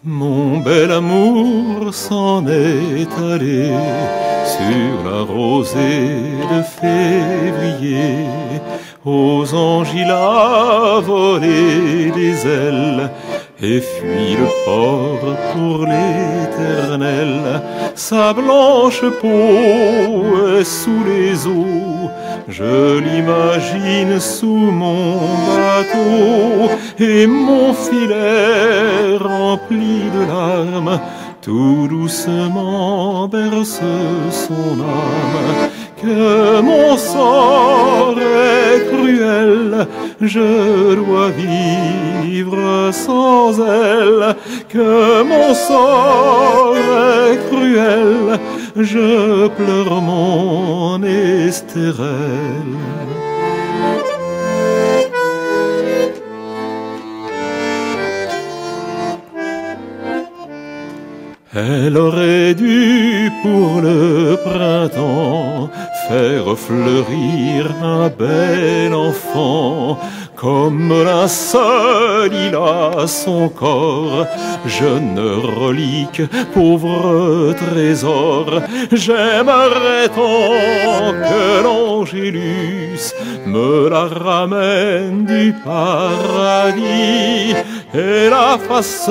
Mon bel amour s'en est allé sur la rosée de février. Aux anges il a volé des ailes et fuit le port pour l'éternel. Sa blanche peau est sous les eaux, je l'imagine sous mon bateau, et mon filet rempli de larmes tout doucement berce son âme. Que mon sort est cruel, je dois vivre sans elle. Que mon sort est cruel, je pleure mon Estérelle. Elle aurait dû pour le printemps faire fleurir un bel enfant. Comme linceul il a son corps, jeune relique, pauvre trésor. J'aimerais tant que l'Angélus me la ramène du paradis et la fasse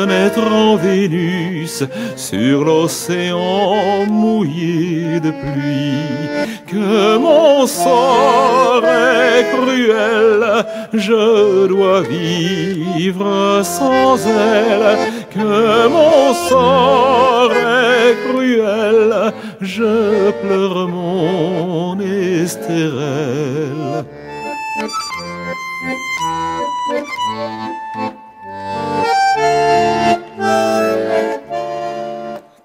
naître en Vénus sur l'océan mouillé de pluie. Que mon sort est cruel, je dois vivre sans elle. Que mon sort est cruel, je pleure mon Estérelle.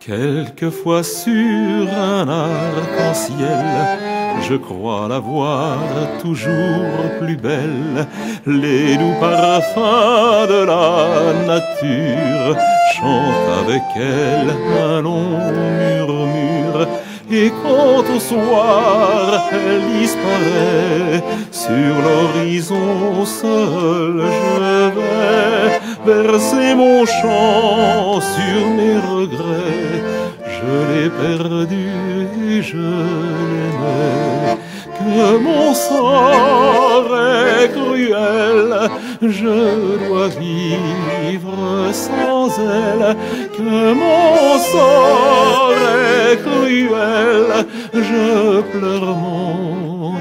Quelquefois sur un arc-en-ciel, je crois la voir toujours plus belle. Les doux parfums de la nature chantent avec elle un long murmure. Et quand au soir elle disparaît, sur l'horizon seul je vais verser mon chant sur mes regrets. Je l'ai perdu et je l'aimais. Que mon sort est cruel, je dois vivre sans elle. Que mon sort est cruel, je pleure mon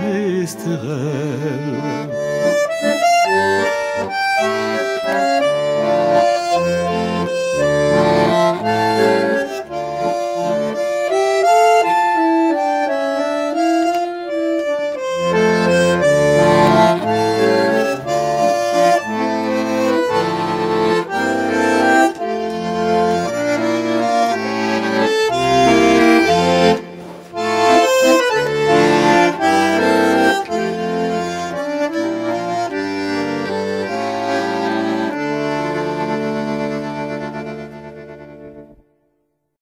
Estérelle.